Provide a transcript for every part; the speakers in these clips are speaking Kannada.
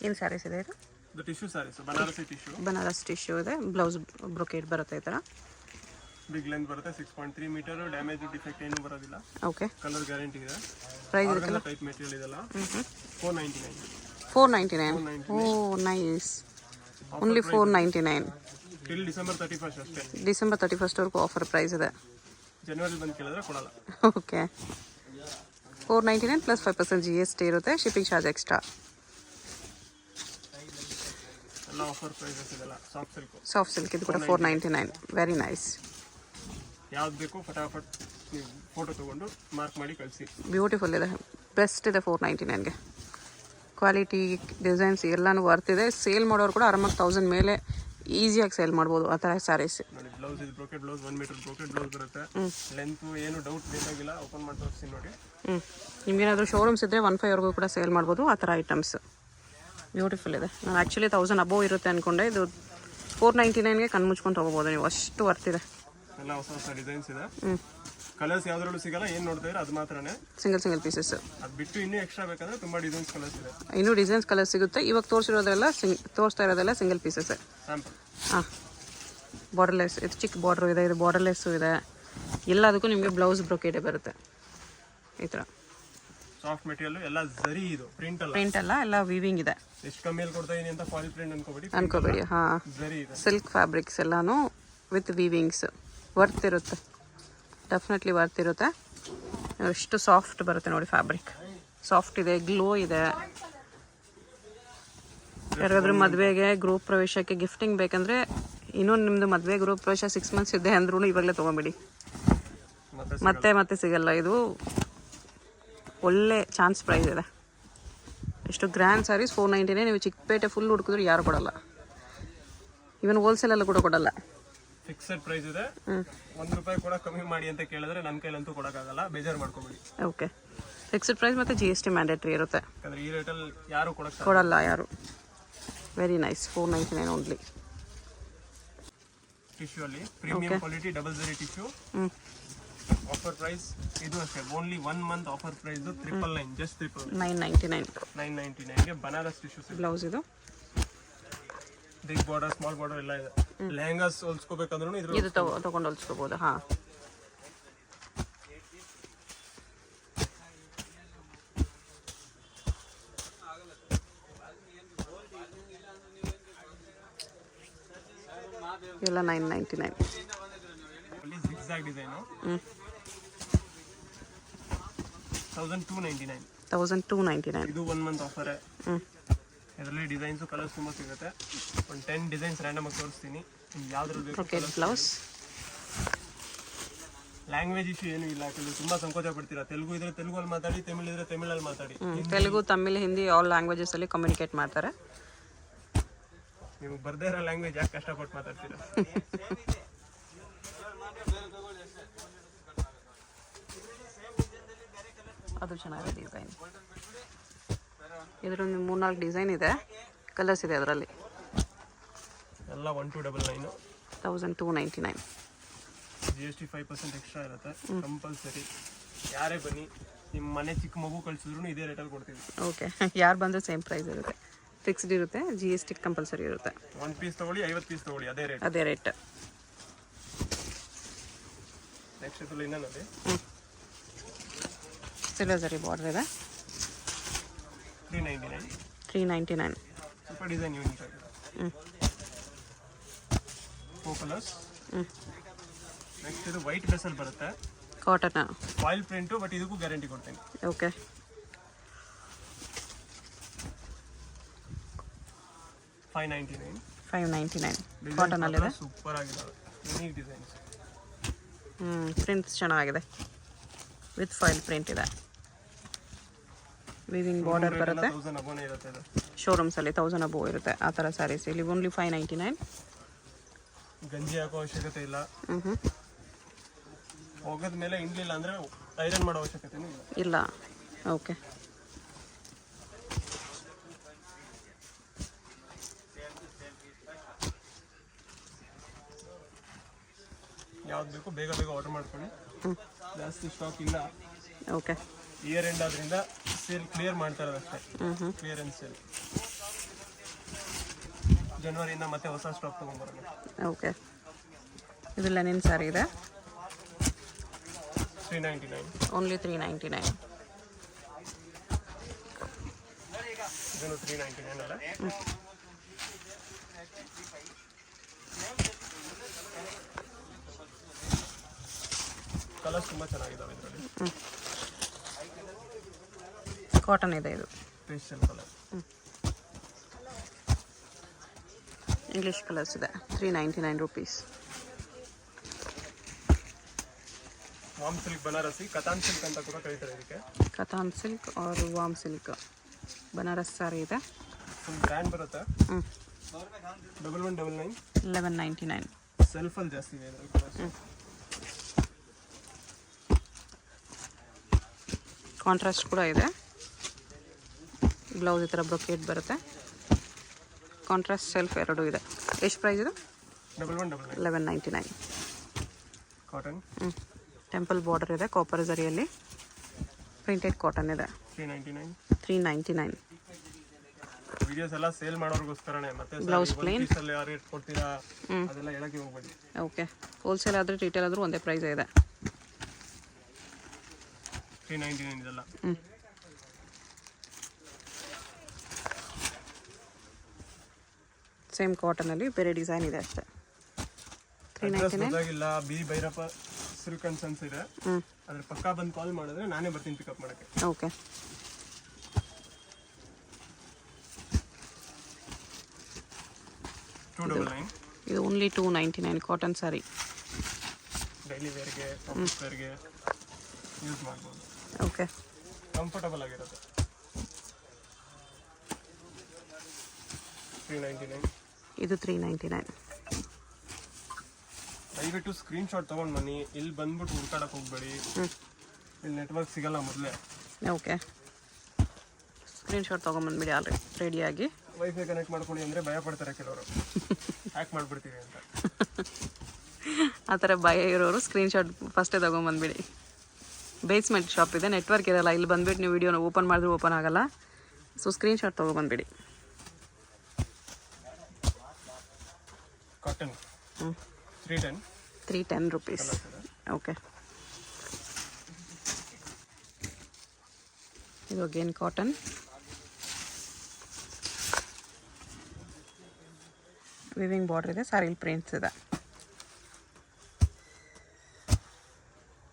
ಏನು ಸ್ಯಾರೀಸ್ ಇದೆ ಇದು? ಇದು tissue saris, Banarasi tissue. Banaras tissue ಇದೆ, ಬ್ಲೌಸ್ ಬ್ರೊಕೇಡ್ ಬರುತ್ತೆ ಈ ಥರ. ಬಿಗ್ ಲೆಂತ್ ಬರುತ್ತೆ, 6.3 ಮೀಟರ್, ಡ್ಯಾಮೇಜ್ ಡಿಫೆಕ್ಟ್ ಏನೂ ಬರೋದಿಲ್ಲ. ಓಕೆ. ಕಲರ್ ಗ್ಯಾರಂಟಿ ಇದೆ. ಪ್ರೈಸ್ ಇದೆಲ್ಲ ಟೈಪ್ ಮೆಟೀರಿಯಲ್ ಇದೆಲ್ಲ 499. 499. ಓ ನೈಸ್. ಓನ್ಲಿ 499 ಟಿಲ್ ಡಿಸೆಂಬರ್ 31 ಅಷ್ಟೇ. ಡಿಸೆಂಬರ್ 31 ವರೆಗೂ ಆಫರ್ ಪ್ರೈಸ್ ಇದೆ. ಜನವರಿ ಬಂದು ಕೇಳಿದ್ರೆ ಕೊಡಲ್ಲ. ಓಕೆ. 499 ಪ್ಲಸ್ 5% GST ಇರುತ್ತೆ, ಶಿಪ್ಪಿಂಗ್ ಚಾರ್ಜ್ ಎಕ್ಸ್ಟ್ರಾ. ಎಲ್ಲ ಆಫರ್ ಪ್ರೈಸಸ್ ಇದೆಲ್ಲ. ಸಾಫ್ಟ್ ಸಿಲ್ಕ್ ಇದು ಕೂಡ 499. Very nice. ಯಾವ್ದು ಬೇಕು ಫಟಾಫಟ್ ನೀವು ಫೋಟೋ ತೊಗೊಂಡು ಮಾರ್ಕ್ ಮಾಡಿ ಕಳಿಸಿ. ಬ್ಯೂಟಿಫುಲ್ ಇದೆ, ಬೆಸ್ಟ್ ಇದೆ 499ಗೆ. ಕ್ವಾಲಿಟಿ, ಡಿಸೈನ್ಸ್ ಎಲ್ಲನೂ ವರ್ತ್ ಇದೆ. ಸೇಲ್ ಮಾಡೋರು ಕೂಡ ಆರಾಮಾಗಿ 1000 ಮೇಲೆ ಈಸಿಯಾಗಿ ಸೇಲ್ ಮಾಡ್ಬೋದು ಆ ಥರ ಸ್ಯಾರೀಸ್. ನೋಡಿ ಬ್ಲೌಸ್ ಇದು brocade blouse, 1 metre brocade blouse ಬರುತ್ತೆ. ಲೆಂತ್ ಏನು ಡೌಟ್ ಬೇಕಾಗಿಲ್ಲ, ಓಪನ್ ಮಾಡಿ ತೋರಿಸ್ತೀನಿ ನೋಡಿ. ನಿಮ್ಗೇನಾದರೂ ಶೋರೂಮ್ಸ್ ಇದ್ದರೆ 1.5 ವರೆಗೂ ಕೂಡ ಸೇಲ್ ಮಾಡ್ಬೋದು ಆ ಥರ ಐಟಮ್ಸ್. ಬ್ಯೂಟಿಫುಲ್ ಇದೆ. ನಾನು ಆ್ಯಕ್ಚುಲಿ 1000 ಅಬೋವ್ ಇರುತ್ತೆ ಅಂದ್ಕೊಂಡೆ, ಇದು 499ಗೆ ಕಣ್ಮುಚ್ಕೊಂಡು ತೊಗೋಬೋದು ನೀವು, ಅಷ್ಟು ವರ್ತ್ ಇದೆ. ಎಲ್ಲ ಹೊಸ ಹೊಸ ಡಿಸೈನ್ಸ್ ಇದೆ. ಕಲರ್ಸ್ ಯಾವ್ದ್ರಲ್ಲೂ ಸಿಗಲ್ಲ, ಏನು ನೋಡ್ತಾ ಇದ್ರೆ ಅದು ಮಾತ್ರನೇ ಸಿಂಗಲ್ ಪೀಸಸ್. ಅದು ಬಿಟ್ಟು ಇನ್ನೂ ಎಕ್ಸ್ಟ್ರಾ ಬೇಕಂದ್ರೆ ತುಂಬ ಡಿಸೈನ್ಸ್ ಕಲರ್ಸ್ ಇದೆ. ಇನ್ನೂ ಡಿಸೈನ್ಸ್ ಕಲರ್ ಸಿಗುತ್ತೆ. ಇವಾಗ ತೋರಿಸ್ತಾ ಇರೋದೆಲ್ಲ ಸಿಂಗಲ್ ಪೀಸಸ್. ಸ್ಯಾಂಪಲ್. ಹಾಂ, ಬಾರ್ಡರ್ಲೆಸ್, ಇದು ಚಿಕ್ಕ ಬಾರ್ಡ್ರು ಇದೆ, ಇದು ಬಾರ್ಡರ್ಲೆಸ್ಸು ಇದೆ. ಎಲ್ಲದಕ್ಕೂ ನಿಮಗೆ ಬ್ಲೌಸ್ ಬ್ರೊಕೇಡೆ ಬರುತ್ತೆ ಈ ಥರ. ಸಾಫ್ಟ್ ಮೆಟೀರಿಯಲ್ ಎಲ್ಲ ಝರಿ, ಇದು ಪ್ರಿಂಟ್ ಅಲ್ಲ, ಎಲ್ಲ ವೀವಿಂಗ್ ಇದೆ. ಎಷ್ಟು ಕಮ್ಮಿಯಲ್ಲಿ ಕೊಡ್ತಾ ಇದೀನಿ ಅಂತ ಫಾಯಿಲ್ ಪ್ರಿಂಟ್ ಅನ್ಕೋಬೇಡಿ. ಹಾಂ, ಝರಿ ಇದೆ. ಸಿಲ್ಕ್ ಫ್ಯಾಬ್ರಿಕ್ಸ್ ಎಲ್ಲಾನು ವಿತ್ ವೀವಿಂಗ್ಸ್. ವರ್ತ್ ಇರುತ್ತೆ, ಡೆಫಿನೆಟ್ಲಿ ವರ್ತ್ ಇರುತ್ತೆ. ಎಷ್ಟು ಸಾಫ್ಟ್ ಬರುತ್ತೆ ನೋಡಿ, ಫ್ಯಾಬ್ರಿಕ್ ಸಾಫ್ಟ್ ಇದೆ, ಗ್ಲೋ ಇದೆ. ಯಾರಾದ್ರೂ ಮದುವೆಗೆ, ಗೃಹ ಪ್ರವೇಶಕ್ಕೆ ಗಿಫ್ಟಿಂಗ್ ಬೇಕಂದ್ರೆ, ಇನ್ನೂ ನಿಮ್ಮದು ಮದುವೆ ಗೃಹ ಪ್ರವೇಶ 6 ಮಂತ್ಸ್ ಇದೆ ಅಂದ್ರೂ ಇವಾಗಲೇ ತೊಗೊಂಬಿಡಿ, ಮತ್ತೆ ಸಿಗಲ್ಲ. ಇದು ಒಳ್ಳೆ ಚಾನ್ಸ್ ಪ್ರೈಸ್ ಇದೆ. ಎಷ್ಟು ಗ್ರ್ಯಾಂಡ್ ಸ್ಯಾರೀಸ್ 499. ನೀವು ಚಿಕ್ಕಪೇಟೆ ಫುಲ್ ಹುಡುಕಿದ್ರು ಯಾರು ಕೊಡಲ್ಲ, ಇವನ್ ಹೋಲ್ಸೇಲಲ್ಲೂ ಕೂಡ ಕೊಡಲ್ಲ. ಫಿಕ್ಸೆಡ್ ಪ್ರೈಸ್ ಇದೆ. ₹1 ಕೂಡ ಕಮ್ಮಿ ಮಾಡಿ ಅಂತ ಕೇಳಿದ್ರೆ ನನ್ನ ಕೈಲಂತೂ ಕೊಡೋಕ್ಕಾಗಲ್ಲ, ಬೇಜಾರು ಮಾಡ್ಕೊಬೇಡಿ. ಓಕೆ. ಫಿಕ್ಸ್ಡ್ ಪ್ರೈಸ್ ಮತ್ತು GST ಮ್ಯಾಂಡೇಟ್ರಿ ಇರುತ್ತೆ. ಯಾಕಂದ್ರೆ ಈ ರೇಟಲ್ಲಿ ಯಾರು ಕೊಡಲ್ಲ ಯಾರು. Very nice. 499 ಓನ್ಲಿ. ಟಿಶ್ಯೂ ಅಲ್ಲಿ premium quality double zari tissue. Offer price ಇದು ಅಷ್ಟೇ, only 1 month offer price 999, just 999ಗೆ ಬನಾರಸ್ ಟಿಶ್ಯೂ. ಬ್ಲೌಸ್ ಇದು ಬಿಗ್ ಬಾರ್ಡರ್, ಸ್ಮಾಲ್ ಬಾರ್ಡರ್ ಎಲ್ಲ ಇದೆ. ಲೆಹಂಗಾಸ್ ಹೊಲ್ಸ್ಕೋಬೇಕಂದ್ರೂ ಇದು ತಗೊಂಡು ಹೊಲ್ಸ್ಕೋಬಹುದು. ಹಾ, ಎಲ್ಲ 999. Zigzag design 1299. 1299. ಇದು 1 ಮಂತ್ ಆಫರ್. ಇದರಲ್ಲಿ ಡಿಸೈನ್ಸ್ ಕಲರ್ಸ್ ತುಂಬ ಸಿಗುತ್ತೆ. ಒಂದು 10 ಡಿಸೈನ್ಸ್ ರ್ಯಾಂಡಮ್ ಆಗಿ ತೋರಿಸ್ತೀನಿ, ಯಾವ್ದ್ರಲ್ಲಿ ಬೇಕು. ಬ್ಲೌಸ್. ಲ್ಯಾಂಗ್ವೇಜ್ ಇಶ್ಯೂ ಏನೂ ಇಲ್ಲ, ಯಾಕಂದ್ರೆ ತುಂಬ ಸಂಕೋಚ ಪಡ್ತೀರಾ. ತೆಲುಗು ಇದ್ರೆ ತೆಲುಗಲ್ಲಿ ಮಾತಾಡಿ, ತಮಿಳ್ ಇದ್ರೆ ತಮಿಳಲ್ಲಿ ಮಾತಾಡಿ. ತೆಲುಗು, ತಮಿಳ್, ಹಿಂದಿ ಆಲ್ ಲ್ಯಾಂಗ್ವೇಜಸ್ ಅಲ್ಲಿ ಕಮ್ಯುನಿಕೇಟ್ ಮಾಡ್ತಾರೆ. ನೀವು ಬರ್ದೇ ಇರೋ ಲ್ಯಾಂಗ್ವೇಜ್ ಯಾಕೆ ಕಷ್ಟಪಟ್ಟು ಮಾತಾಡ್ತೀರಾ? ಅದು ಚೆನ್ನಾಗಿದೆ ಡಿಸೈನ್. ಇದರಲ್ಲಿ 3-4 ಡಿಸೈನ್ ಇದೆ, ಕಲರ್ಸ್ ಇದೆ ಅದರಲ್ಲಿ. ಎಲ್ಲ 1299. 1299. GST 5% ಎಕ್ಸ್ಟ್ರಾ ಇರುತ್ತೆ ಕಂಪಲ್ಸರಿ. ಯಾರೇ ಬನ್ನಿ, ನಿಮ್ಮ ಮನೆ ಚಿಕ್ಕ ಮಗು ಕಳಿಸಿದ್ರು ಇದೇ ರೇಟಲ್ಲಿ ಕೊಡ್ತೀವಿ. ಓಕೆ, ಯಾರು ಬಂದರೂ ಸೇಮ್ ಪ್ರೈಸ್ ಇರುತ್ತೆ, ಫಿಕ್ಸ್ಡ್ ಇರುತ್ತೆ. GST ಕಂಪಲ್ಸರಿ ಇರುತ್ತೆ. 1 ಪೀಸ್ ತೊಗೊಳ್ಳಿ, 50 ಪೀಸ್ ತೊಗೊಳ್ಳಿ, ಅದೇ ರೇಟ್. ನೆಕ್ಸ್ಟ್ ಇದರಲ್ಲಿ ಇನ್ನೊಂದು ಸಿಲ್ವರ್ ಜರಿ ಬಾರ್ಡರ್ ಇದೆ. 399. ಸ್ವಲ್ಪ ಡಿಸೈನ್ ಯೂನಿಕ್ ಆಗಿದೆ. 4 ಕಲರ್ಸ್. ನೆಕ್ಸ್ಟ್ ಇದು ವೈಟ್ ಡ್ರೆಸ್ಸಲ್ಲಿ ಬರುತ್ತೆ, ಕಾಟನ್ ಫಾಯಿಲ್ ಪ್ರಿಂಟು, ಬಟ್ ಇದಕ್ಕೂ ಗ್ಯಾರಂಟಿ ಕೊಡ್ತೀನಿ. ಓಕೆ. 599. ಕಾಟನ್ ಅಲ್ಲಿದೆ. ಸೂಪರ್ ಆಗಿದಾವೆ, ಯೂನಿಕ್ ಡಿಸೈನ್ಸ್. ಪ್ರಿಂಟ್ಸ್ ಚೆನ್ನಾಗಿದೆ, ವಿತ್ ಫಾಯಿಲ್ ಪ್ರಿಂಟ್ ಇದೆ. ವಿವಿಂಗ್ ಬಾರ್ಡರ್ ಬರುತ್ತೆ. 1000 ಅಬೋನೇ ಇರುತ್ತೆ. ಇದು ಶೋರೂಮ್ಸಲ್ಲಿ 1000 ಅಬೋವ್ ಇರುತ್ತೆ ಆ ಥರ ಸ್ಯಾರೀಸ್. ಇಲ್ಲಿ ಓನ್ಲಿ 599. ಗಂಜಿ ಹಾಕೋ ಅವಶ್ಯಕತೆ ಇಲ್ಲ. ಹೋಗೋದ ಮೇಲೆ ಇಂಡ್ಲಿಲ್ಲ ಅಂದರೆ ಐರನ್ ಮಾಡೋ ಅವಶ್ಯಕತೆನೂ ಇಲ್ಲ. ಓಕೆ. ಯಾವ್ದು ಬೇಕು ಬೇಗ ಆರ್ಡರ್ ಮಾಡ್ಕೊಳ್ಳಿ, ಜಾಸ್ತಿ ಸ್ಟಾಕ್ ಇಲ್ಲ. ಓಕೆ. ಇಯರ್ ಎಂಡ್ ಆದ್ರಿಂದ ಸೇಲ್ ಕ್ಲಿಯರ್ ಮಾಡ್ತಾ ಇರೋದು ಅಷ್ಟೇ, ಕ್ಲಿಯರೆನ್ಸ್ ಸೇಲ್. ಜನವರಿಯಿಂದ ಮತ್ತೆ ಹೊಸ ಸ್ಟಾಕ್ ತೊಗೊಂಬರೋಣ. ಓಕೆ, ಇದು ಲೆನಿನ್ ಸ್ಯಾರಿ ಇದೆ, 399. ಓನ್ಲಿ 399. ಇದನ್ನು 399 ಅಲ್ಲ. ಕಲರ್ಸ್ ತುಂಬ ಚೆನ್ನಾಗಿದ್ದಾವೆ ಇದರಲ್ಲಿ. ಕಾಟನ್ ಇದೆ ಇದು, ಪೇಸ್ಟಲ್ ಕಲರ್. ಇಂಗ್ಲೀಷ್ ಕಲರ್ಸ್ ಇದೆ, 399 ರುಪೀಸ್. ವಾಮ್ ಸಿಲ್ಕ್ ಬನಾರಸಿ, ಕತಾನ್ ಸಿಲ್ಕ್ ಅಂತ ಕೂಡ ಕರೀತಾರೆ ಇದಕ್ಕೆ. ಕತಾನ್ ಸಿಲ್ಕ್ ಆರ್ ವಾಮ್ ಸಿಲ್ಕ್ ಬನಾರಸ್ ಸಾರಿ ಇದೆ. ಫುಲ್ ಬ್ರ್ಯಾಂಡ್ ಬರುತ್ತೆ. 1199. 1199. ಸೆಲ್ಫಲ್ಲಿ ಜಾಸ್ತಿ ಇದೆ ಇದರಲ್ಲಿ. ಕಾಂಟ್ರಾಸ್ಟ್ ಕೂಡ ಇದೆ. ಬ್ಲೌಸ್ ಈ ಥರ ಬ್ರೊಕೇಟ್ ಬರುತ್ತೆ. ಕಾಂಟ್ರಾಸ್ಟ್ ಸೆಲ್ಫ್ ಎರಡೂ ಇದೆ. ಎಷ್ಟು ಪ್ರೈಸ್ ಇದು? 1199. 1199. ಕಾಟನ್. ಟೆಂಪಲ್ ಬಾರ್ಡರ್ ಇದೆ, ಕಾಪರ್ ಜರಿಯಲ್ಲಿ ಪ್ರಿಂಟೆಡ್ ಕಾಟನ್ ಇದೆ. 399. 399. ವಿಡಿಯೋಸ್ ಎಲ್ಲ ಸೇಲ್ ಮಾಡೋರ್ಗೋಸ್ಕರನೇ. ಮತ್ತೆ ಬ್ಲೌಸ್ ಪ್ಲೇನ್ ಯಾವ ರೇಟ್ ಕೊಡ್ತೀರಾ ಅದೆಲ್ಲ ಹೇಳಕ್ಕೆ ಹೋಗ್ಬೇಡಿ. ಓಕೆ, ಹೋಲ್ಸೇಲ್ ಆದರೆ ರಿಟೇಲ್ ಆದರೂ ಒಂದೇ ಪ್ರೈಸ್ ಇದೆ. 399 ಇದೆಲ್ಲ. ಸೇಮ್ ಕಾಟನಲ್ಲಿ ಬೇರೆ ಡಿಸೈನ್ ಇದೆ ಅಷ್ಟೇ. 399. ಗೊತ್ತಾಗಿಲ್ಲ, ಬಿ ಭೈರಪ್ಪ ಸಿಲ್ಕ್ ಕನ್ಸನ್ಸ್ ಇದೆ. ಅದ್ರ ಪಕ್ಕ ಬಂದು ಕಾಲ್ ಮಾಡಿದ್ರೆ ನಾನೇ ಬರ್ತೀನಿ ಪಿಕಪ್ ಮಾಡೋಕ್ಕೆ. ಓಕೆ, ಇದು ಓನ್ಲಿ 299 ಕಾಟನ್ ಸ್ಯಾರಿ. ಡೈಲಿ ವೇರ್ಗೆ, ಆಫೀಸ್ ವೇರ್ಗೆ ಯೂಸ್ ಮಾಡ್ಬೋದು. ಓಕೆ, ಕಂಫರ್ಟಬಲ್ ಆಗಿರುತ್ತೆ. 399. ಇದು 399. ದಯವಿಟ್ಟು ಸ್ಕ್ರೀನ್ಶಾಟ್ ತೊಗೊಂಡು ಬನ್ನಿ. ಇಲ್ಲಿ ಬಂದ್ಬಿಟ್ಟು ಹುಡ್ಕಾಡಕ್ಕೆ ಹೋಗ್ಬೇಡಿ, ಇಲ್ಲಿ ನೆಟ್ವರ್ಕ್ ಸಿಗಲ್ಲ ಮೊದಲೇ. ಓಕೆ, ಸ್ಕ್ರೀನ್ಶಾಟ್ ತೊಗೊಂಬಂದ್ಬಿಡಿ ಆಲ್ರೆಡಿ ರೆಡಿಯಾಗಿ. ವೈಫೈ ಕನೆಕ್ಟ್ ಮಾಡ್ಕೊಳ್ಳಿ ಅಂದರೆ ಭಯ ಪಡ್ತಾರೆ ಕೆಲವರು, ಹ್ಯಾಕ್ ಮಾಡಿಬಿಡ್ತೀವಿ ಅಂತ. ಆ ಥರ ಭಯ ಇರೋರು ಸ್ಕ್ರೀನ್ಶಾಟ್ ಫಸ್ಟೇ ತೊಗೊಂಬಂದ್ಬಿಡಿ. ಬೇಸ್ಮೆಂಟ್ ಶಾಪ್ ಇದೆ, ನೆಟ್ವರ್ಕ್ ಇರಲ್ಲ. ಇಲ್ಲಿ ಬಂದುಬಿಟ್ಟು ನೀವು ವಿಡಿಯೋನ ಓಪನ್ ಮಾಡಿದ್ರೆ ಓಪನ್ ಆಗೋಲ್ಲ. ಸೊ ಸ್ಕ್ರೀನ್ಶಾಟ್ ತೊಗೊಬಂದ್ಬಿಡಿ. ಕಾಟನ್ 310. 310 ರುಪೀಸ್. ಓಕೆ, ಇದು ಅಗೇನ್ ಕಾಟನ್. ವಿವಿಂಗ್ ಬಾರ್ಡರ್ ಇದೆ, ಸ್ಯಾರಿಲ್ ಪ್ರಿಂಟ್ಸ್ ಇದೆ.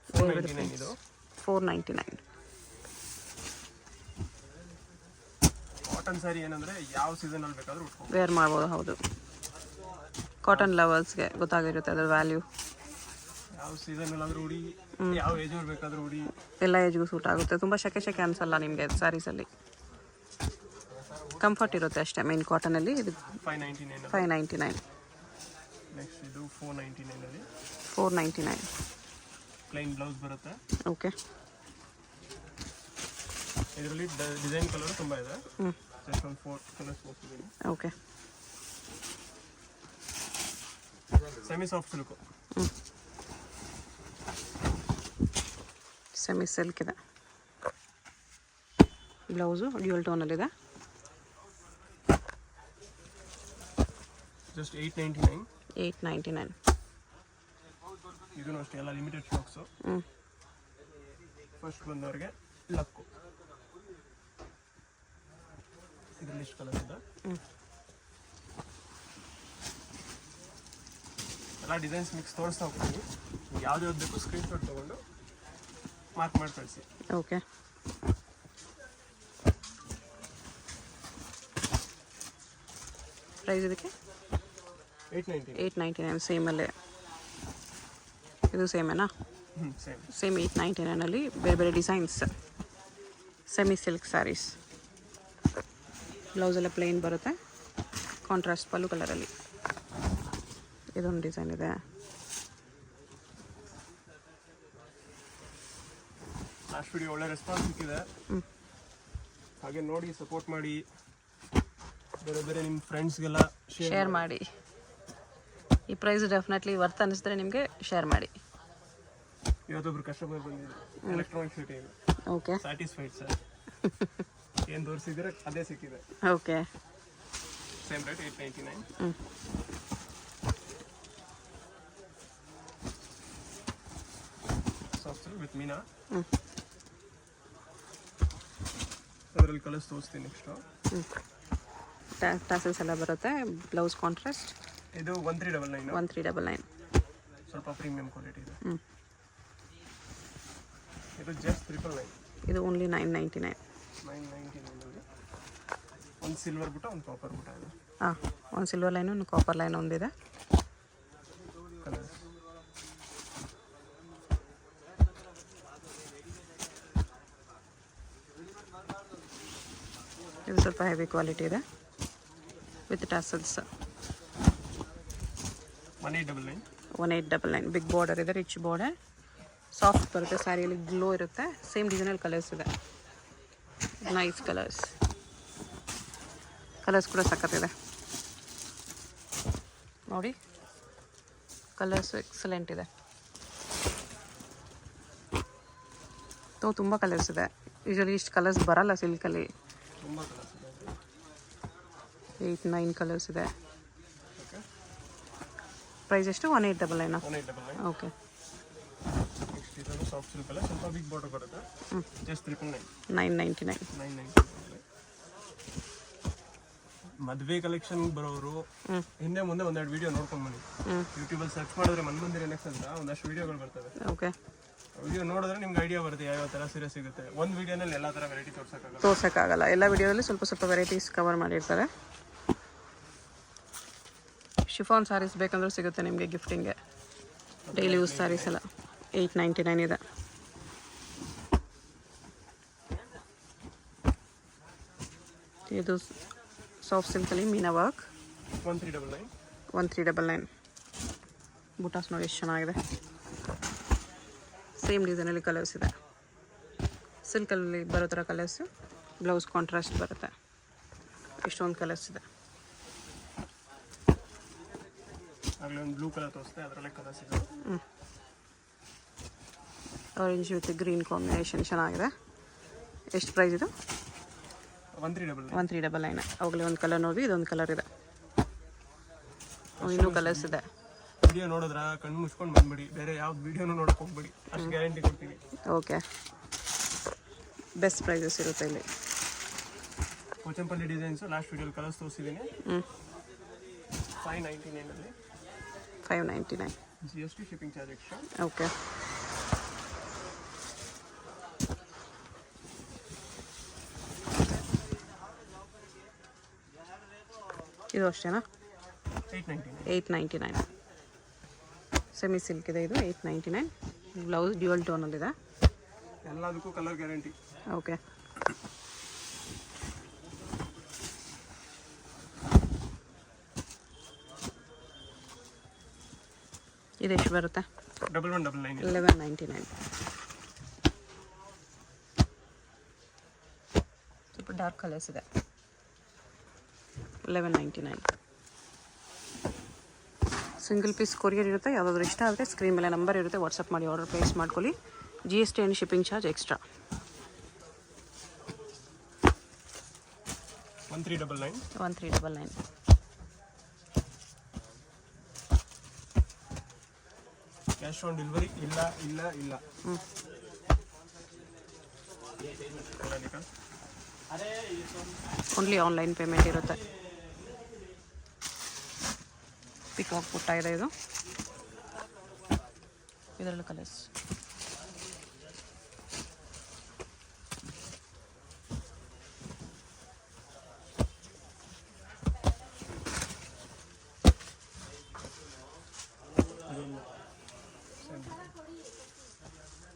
499 ಇದು. 499. ಕಾಟನ್ ಸ್ಯಾರಿ ಏನಂದ್ರೆ ಯಾವ ಸೀಸನಲ್ಲಿ ಬೇಕಾದ್ರೂ ಉಟ್ಕೊಂಡು ವೇರ್ ಮಾಡ್ಬೋದು. ಹೌದು, ಕಾಟನ್ ಲವರ್ಸ್ಗೆ ಗೊತ್ತಾಗಿರುತ್ತೆ ಅದರ ವ್ಯಾಲ್ಯೂ. ಯಾವ ಸೀಸನಲ್ಲಾದ್ರೂ ಉಡಿ, ಯಾವ ಏಜ್ ಅವ್ರು ಬೇಕಾದ್ರೂ ಉಡಿ, ಎಲ್ಲ ಏಜ್ಗೂ ಸೂಟ್ ಆಗುತ್ತೆ. ತುಂಬ ಶೆಕೆ ಅನಿಸಲ್ಲ ನಿಮಗೆ ಸ್ಯಾರೀಸಲ್ಲಿ. ಕಂಫರ್ಟ್ ಇರುತ್ತೆ ಅಷ್ಟೇ. ಮೇನ್ ಕಾಟನಲ್ಲಿ ಇದು 599. 599. ನೆಕ್ಸ್ಟ್ ಇದು 499 ಅಲ್ಲಿ 499. ಪ್ಲೈನ್ ಬ್ಲೌಸ್ ಬರುತ್ತೆ. ಓಕೆ, ಇದರಲ್ಲಿ ಡಿಸೈನ್ ಕಲರ್ ತುಂಬ ಇದೆ. ಜಸ್ಟ್ ಒಂದು 4 ಕಲರ್ಸ್ ಹೋಗ್ತಿದ್ದೀನಿ. Okay, semi soft silk. Semi silk ಇದೆ. ಬ್ಲೌಸು ಡ್ಯೂಯಲ್ ಟೋನಲ್ಲಿದೆ. ಜಸ್ಟ್ 899. 899. ಇದೂ ಅಷ್ಟೇ, ಎಲ್ಲ ಲಿಮಿಟೆಡ್ ಸ್ಟಾಕ್ಸು. ಫಸ್ಟ್ ಬಂದವ್ರಿಗೆ ಲಕ್ಕು. ಇದರಲ್ಲಿ ಇಷ್ಟು ಕಲರ್ ಇದೆ. ಎಲ್ಲ ಡಿಸೈನ್ಸ್ ಮಿಕ್ಸ್ ತೋರಿಸ್ತಾ ಹೋಗ್ತೀನಿ. ಯಾವ್ದು ಬೇಕು ಸ್ಕ್ರೀನ್ಶಾಟ್ ತೊಗೊಂಡು ಮಾರ್ಕ್ ಮಾಡಿ ಕಳಿಸಿ. ಓಕೆ, ಪ್ರೈಸ್ ಇದಕ್ಕೆ 899. 899. ಸೇಮಲ್ಲೇ ಇದು ಸೇಮೇನಾ? ಸೇಮ್ 899ಅಲ್ಲಿ ಬೇರೆ ಬೇರೆ designs. Semi silk saris. Blouse ಎಲ್ಲ ಪ್ಲೇನ್ ಬರುತ್ತೆ, ಕಾಂಟ್ರಾಸ್ಟ್ ಪಲ್ಲು ಕಲರಲ್ಲಿ. ಇದೊಂದು ಡಿಸೈನ್ ಇದೆ. ಲಾಸ್ಟ್ ವಿಡಿಯೋ ಒಳ್ಳೆ ರೆಸ್ಪಾನ್ಸ್ ಸಿಕ್ಕಿದೆ. ಹಾಗೆ ನೋಡಿ ಸಪೋರ್ಟ್ ಮಾಡಿ. ಬೇರೆ ಬೇರೆ ನಿಮ್ಮ ಫ್ರೆಂಡ್ಸ್ಗೆಲ್ಲ ಶೇರ್ ಮಾಡಿ. ಈ ಪ್ರೈಸ್ ಡೆಫಿನೆಟ್ಲಿ ವರ್ತ್ ಅನ್ನಿಸಿದ್ರೆ ನಿಮಗೆ ಶೇರ್ ಮಾಡಿ. ಇವತ್ತೊಬ್ರು ಕಸ್ಟಮರ್ ಬಂದಿದ್ರು, electronic city. Okay, satisfied sir. ಏನು ತೋರಿಸಿದ್ರೆ ಅದೇ ಸಿಕ್ಕಿದೆ. Okay, same rate 899. ಹ್ಞೂ ಸಾಫ್ಟ್ ಸಿಲ್ಕ್ ವಿತ್ ಮೀನಾ. ಹ್ಞೂ ಅದರಲ್ಲಿ ಕಲರ್ಸ್ ತೋರಿಸ್ತೀನಿ ನೆಕ್ಸ್ಟು. ಹ್ಞೂ ಟಾಸಲ್ಸ್ ಎಲ್ಲ ಬರುತ್ತೆ. Blouse contrast. ಇದು 1399. 1399. ಸ್ವಲ್ಪ ಪ್ರೀಮಿಯಂ ಕ್ವಾಲಿಟಿ ಇದೆ. ಹ್ಞೂ ಇದು ಜಸ್ಟ್ 999. ಇದು ಓನ್ಲಿ 999. 999 ಒಂದು ಸಿಲ್ವರ್ ಬುಟ್ಟ ಒಂದು ಕಾಪರ್ ಬುಟ್ಟ ಇದೆ. ಹಾಂ, ಒಂದು ಸಿಲ್ವರ್ ಲೈನು ಒಂದು ಕಾಪರ್ ಲೈನ್ ಒಂದಿದೆ. ಕಲರ್ಸ್ ಇದು ಸ್ವಲ್ಪ ಹೆವಿ ಕ್ವಾಲಿಟಿ ಇದೆ ವಿತ್ ಟಾಸಲ್ಸ್. 1899. 1899. ಬಿಗ್ ಬಾರ್ಡರ್ ಇದೆ, ರಿಚ್ ಬಾರ್ಡರ್, ಸಾಫ್ಟ್ ಬರುತ್ತೆ. ಸ್ಯಾರಿಯಲ್ಲಿ ಗ್ಲೋ ಇರುತ್ತೆ. ಸೇಮ್ ಡಿಸೈನಲ್ಲಿ ಕಲರ್ಸ್ ಇದೆ. ನೈಸ್ ಕಲರ್ಸ್ ಕೂಡ ಸಖತ್ತಿದೆ ನೋಡಿ. ಕಲರ್ಸ್ ಎಕ್ಸಲೆಂಟ್ ಇದೆ. ತುಂಬ ಕಲರ್ಸ್ ಇದೆ. ಯೂಶಲಿ ಇಷ್ಟು ಕಲರ್ಸ್ ಬರಲ್ಲ ಸಿಲ್ಕಲ್ಲಿ. ತುಂಬ ಕಲರ್ಸ್ ಇದೆ. 8-9 ಕಲರ್ಸ್ ಇದೆ. ಪ್ರೈಸ್ ಎಷ್ಟು? 1899. 1899. ಓಕೆ. ನೆಕ್ಸ್ಟ್ ಇದನ್ನು ಸಾಫ್ಟ್ ಸಿಲ್ಕ್ ಅಲ್ಲ, ಸ್ವಲ್ಪ ಬಿಗ್ ಬಾರ್ಡರ್ ಬರುತ್ತೆ. ಜಸ್ಟ್ 999. 999. 999. ಮದುವೆ ಕಲೆಕ್ಷನ್ ಬರೋರು ಹಿಂದೆ ಮುಂದೆ ಒಂದೆರಡು ವಿಡಿಯೋ ನೋಡ್ಕೊಂಡು ಬನ್ನಿ. ಯೂಟ್ಯೂಬಲ್ಲಿ ಸರ್ಚ್ ಮಾಡಿದ್ರೆ ಮನ್ಮಂದಿರ ನೆಕ್ಸ್ಟ್ ಅಂತ ಒಂದಷ್ಟು ವಿಡಿಯೋಗಳು ಬರ್ತವೆ. ಓಕೆ. ವಿಡಿಯೋ ನೋಡಿದ್ರೆ ನಿಮ್ಗೆ ಐಡಿಯಾ ಬರುತ್ತೆ ಯಾವ ಥರ ಸೀರೆ ಸಿಗುತ್ತೆ. ಒಂದು ವಿಡಿಯೋನಲ್ಲಿ ಎಲ್ಲ ಥರ ವೆರೈಟಿ ತೋರ್ಸೋಕ್ಕಾಗಲ್ಲ. ಎಲ್ಲ ವಿಡಿಯೋದಲ್ಲಿ ಸ್ವಲ್ಪ ವೆರೈಟೀಸ್ ಕವರ್ ಮಾಡಿರ್ತಾರೆ. ಶಿಫಾನ್ ಸ್ಯಾರೀಸ್ ಬೇಕಂದ್ರೂ ಸಿಗುತ್ತೆ ನಿಮಗೆ ಗಿಫ್ಟಿಂಗ್ಗೆ. ಡೈಲಿ ಯೂಸ್ ಸ್ಯಾರೀಸ್ ಎಲ್ಲ 899 ಇದೆ. ಇದು ಸಾಫ್ಟ್ ಸಿಲ್ಕಲ್ಲಿ ಮೀನಾ ವರ್ಕ್. 1399. 1399. ಬುಟಾಸ್ ನೋಡಿ ಎಷ್ಟು ಚೆನ್ನಾಗಿದೆ. ಸೇಮ್ ಡಿಸೈನಲ್ಲಿ ಕಲರ್ಸ್ ಇದೆ. ಸಿಲ್ಕಲ್ಲಿ ಬರೋ ಥರ ಕಲರ್ಸು. ಬ್ಲೌಸ್ ಕಾಂಟ್ರಾಸ್ಟ್ ಬರುತ್ತೆ. ಇಷ್ಟೊಂದು ಕಲರ್ಸ್ ಇದೆ. ಆಗಲೇ ಒಂದು ಬ್ಲೂ ಕಲರ್ ತೋರಿಸ್ತೆ, ಅದರಲ್ಲೇ ಕಲರ್ಸ್ ಇದೆ. ಆರೆಂಜ್ ವಿತ್ ಗ್ರೀನ್ ಕಾಂಬಿನೇಷನ್ ಚೆನ್ನಾಗಿದೆ. ಎಷ್ಟು ಪ್ರೈಸ್ ಇದು? 1399. 1399. ಅವಾಗಲೇ ಒಂದು ಕಲರ್ ನೋಡಿ, ಇದೊಂದು ಕಲರ್ ಇದೆ. ಇನ್ನೂ ಕಲರ್ಸ್ ಇದೆ. ವಿಡಿಯೋ ನೋಡಿದ್ರ ಕಣ್ಣು ಮುಚ್ಕೊಂಡು ಬಂದ್ಬಿಡಿ, ಬೇರೆ ಯಾವ್ದು ವಿಡಿಯೋನು ನೋಡಕ್ಕೆ ಹೋಗ್ಬಿಡಿ, ಅಷ್ಟು ಗ್ಯಾರಂಟಿ ಕೊಡ್ತೀವಿ. ಓಕೆ. ಬೆಸ್ಟ್ ಪ್ರೈಸಸ್ ಇರುತ್ತೆ ಇಲ್ಲಿ. ಕೋಚಂಪಲ್ಲಿ ಡಿಸೈನ್ಸು ಲಾಸ್ಟ್ ವಿಡಿಯೋಲಿ ಕಲರ್ಸ್ ತೋರಿಸಿದ್ದೀನಿ. 599 599. GST shipping charge extra. Okay. ಇದು ಅಷ್ಟೇನಾ? 899. ಸೆಮಿ ಸಿಲ್ಕ್ ಇದೆ ಇದು. 899. ಬ್ಲೌಸ್ ಡ್ಯುಯಲ್ ಟೋನಲ್ಲಿದೆ. ಎಲ್ಲದಕ್ಕೂ ಕಲರ್ ಗ್ಯಾರಂಟಿ. ಓಕೆ. ಇದೆಷ್ಟು ಬರುತ್ತೆ? 1199. 1199. ಸ್ವಲ್ಪ ಡಾರ್ಕ್ ಕಲರ್ಸ್ ಇದೆ. 1199. ಸಿಂಗಲ್ ಪೀಸ್ ಕೊರಿಯರ್ ಇರುತ್ತೆ. ಯಾವುದಾದ್ರೂ ಇಷ್ಟ ಆದರೆ ಸ್ಕ್ರೀನ್ ಮೇಲೆ ನಂಬರ್ ಇರುತ್ತೆ, ವಾಟ್ಸಪ್ ಮಾಡಿ ಆರ್ಡರ್ ಪ್ಲೇಸ್ ಮಾಡ್ಕೊಳ್ಳಿ. GST and shipping charge extra. 1399. 1399. Cash on delivery ಇಲ್ಲ. ಓನ್ಲಿ ಆನ್ಲೈನ್ ಪೇಮೆಂಟ್ ಇರುತ್ತೆ. ಪಿಕಾಕ್ ಪುಟ್ಟ ಇದೆ ಇದು. ಇದರಲ್ಲಿ ಕಲರ್ಸ್.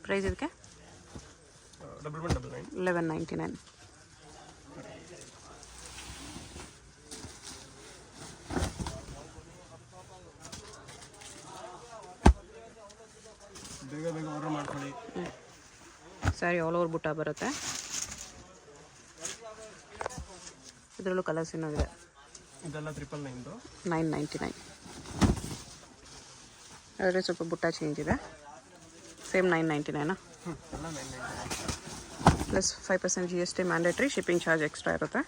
ಪ್ರೈಸ್ ಇದಕ್ಕೆ 1199. ಬೇಗ ಆರ್ಡರ್ ಮಾಡ್ಕೊಳ್ಳಿ. ಸ್ಯಾರಿ ಆಲ್ ಓವರ್ ಬುಟ್ಟ ಬರುತ್ತೆ. ಇದರಲ್ಲೂ ಕಲರ್ಸ್ ಇನ್ನೂ ಇದೆ. ಇದೆಲ್ಲ 999. 999. ಅದರಲ್ಲಿ ಸ್ವಲ್ಪ ಬುಟ್ಟ ಚೇಂಜ್ ಇದೆ. ಸೇಮ್ 999. ಎಲ್ಲ 999. Plus 5% GST mandatory. Shipping charge extra ಇರುತ್ತೆ.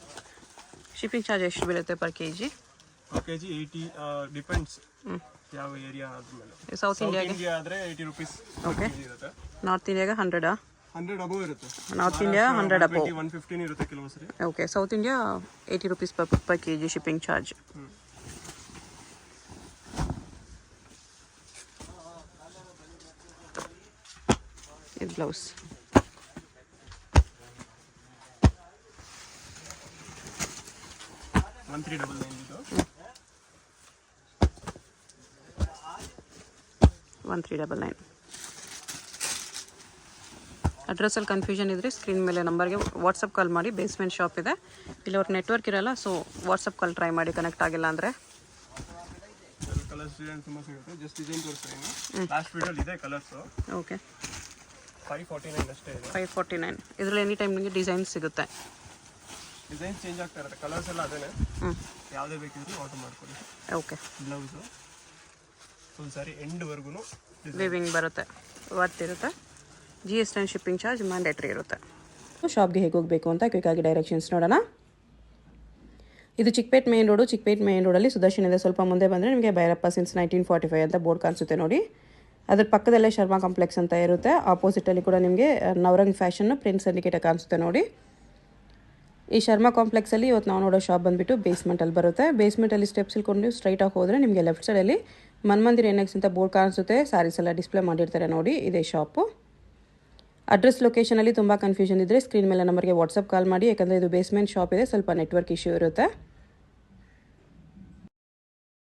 ಶಿಪ್ಪಿಂಗ್ ಚಾರ್ಜ್ ಎಷ್ಟು ಬೀಳುತ್ತೆ per K G? per kg 80 depends ಯಾವ ಏರಿಯಾ ಆದ್ಮೇಲೆ. ಸೌತ್ ಇಂಡಿಯಾ ಆದ್ರೆ 80 rupees ಓಕೆ. ಇರುತ್ತೆ. ನಾರ್ತ್ ಇಂಡಿಯಾಗೆ 100 100 ಅಬವ್ ಇರುತ್ತೆ. North India 100 above. 115 ಇರುತ್ತೆ ಕೆಲವು ಸರಿ. Okay. South India 80 rupees per kg shipping charge. ಇದು ಬ್ಲೌಸ್. $1399 ಇದು. 1399. ಅಡ್ರೆಸ್ಸಲ್ಲಿ ಕನ್ಫ್ಯೂಷನ್ ಇದ್ದರೆ ಸ್ಕ್ರೀನ್ ಮೇಲೆ ನಂಬರ್ಗೆ ವಾಟ್ಸಪ್ ಕಾಲ್ ಮಾಡಿ. ಬೇಸ್ಮೆಂಟ್ ಶಾಪ್ ಇದೆ, ಇಲ್ಲಿ ಅವ್ರ ನೆಟ್ವರ್ಕ್ ಇರಲ್ಲ, ಸೊ ವಾಟ್ಸಪ್ ಕಾಲ್ ಟ್ರೈ ಮಾಡಿ ಕನೆಕ್ಟ್ ಆಗಿಲ್ಲ ಅಂದರೆ. ಕಲರ್ಸ್ ಡಿಸೈನ್ ತುಂಬ ಸಿಗುತ್ತೆ. ಜಸ್ಟ್ ಡಿಸೈನ್ ತೋರಿಸ್ತೀನಿ. ಲಾಸ್ಟ್ ವಿಡಿಯೋಲಿ ಇದೆ ಕಲರ್ಸು. ಓಕೆ. 549 ಅಷ್ಟೇ ಇದೆ. 549. ಇದರಲ್ಲಿ ಎನಿ ಟೈಮ್ ನಿಮಗೆ ಡಿಸೈನ್ ಸಿಗುತ್ತೆ. ಡಿಸೈನ್ ಚೇಂಜ್ ಆಗ್ತಾ ಇರುತ್ತೆ. ಕಲರ್ಸ್ ಎಲ್ಲ ಅದೇನೆ. ಯಾವುದೇ ಬೇಕಿದ್ರು ಆರ್ಡರ್ ಮಾಡ್ಕೊಳ್ಳಿ. ಓಕೆ. ಬ್ಲೌಸು ಫುಲ್ ಸಾರಿ ಎಂಡ್ವರೆಗೂ ವಿವಿಂಗ್ ಬರುತ್ತೆ, ವರ್ತ್ ಇರುತ್ತೆ. GST and shipping charge mandatory ಇರುತ್ತೆ. ಶಾಪ್ಗೆ ಹೇಗೆ ಹೋಗಬೇಕು ಅಂತ ಕ್ವಿಕ್ಕಾಗಿ ಡೈರೆಕ್ಷನ್ಸ್ ನೋಡೋಣ. ಇದು Chickpet main road. Chickpet main ರೋಡಲ್ಲಿ ಸುದರ್ಶನದ ಸ್ವಲ್ಪ ಮುಂದೆ ಬಂದರೆ ನಿಮಗೆ ಭೈರಪ್ಪ ಸಿನ್ಸ್ 1945 ಅಂತ ಬೋರ್ಡ್ ಕಾಣಿಸುತ್ತೆ ನೋಡಿ. ಅದ್ರ ಪಕ್ಕದಲ್ಲೇ ಶರ್ಮಾ ಕಾಂಪ್ಲೆಕ್ಸ್ ಅಂತ ಇರುತ್ತೆ. ಆಪೋಸಿಟಲ್ಲಿ ಕೂಡ ನಿಮಗೆ ನವರಂಗ್ ಫ್ಯಾಷನ್ನು ಪ್ರಿನ್ಸ್ ಇಂಡಿಕೇಟರ್ ಕಾಣಿಸುತ್ತೆ ನೋಡಿ. ಈ ಶರ್ಮಾ ಕಾಂಪ್ಲೆಕ್ಸಲ್ಲಿ ಇವತ್ತು ನಾವು ನೋಡೋ ಶಾಪ್ ಬಂದುಬಿಟ್ಟು ಬೇಸ್ಮೆಂಟಲ್ಲಿ ಬರುತ್ತೆ. ಬೇಸ್ಮೆಂಟಲ್ಲಿ ಸ್ಟೆಪ್ಸ್ ಇಲ್ಕೊಂಡು ಸ್ಟ್ರೈಟಾಗಿ ಹೋದರೆ ನಿಮಗೆ ಲೆಫ್ಟ್ ಸೈಡಲ್ಲಿ ಮನ್ಮಂದಿರ್ NX ಅಂತ ಬೋರ್ಡ್ ಕಾಣಿಸುತ್ತೆ. ಸ್ಯಾರೀಸ್ ಎಲ್ಲ ಡಿಸ್ಪ್ಲೇ ಮಾಡಿರ್ತಾರೆ ನೋಡಿ, ಇದೇ ಶಾಪು. ಅಡ್ರೆಸ್ ಲೊಕೇಶನಲ್ಲಿ ತುಂಬ ಕನ್ಫ್ಯೂಷನ್ ಇದ್ದರೆ ಸ್ಕ್ರೀನ್ ಮೇಲೆ ನಂಬರ್ಗೆ ವಾಟ್ಸಪ್ ಕಾಲ್ ಮಾಡಿ, ಯಾಕಂದರೆ ಇದು ಬೇಸ್ಮೆಂಟ್ ಶಾಪ್ ಇದೆ, ಸ್ವಲ್ಪ ನೆಟ್ವರ್ಕ್ ಇಶ್ಯೂ ಇರುತ್ತೆ.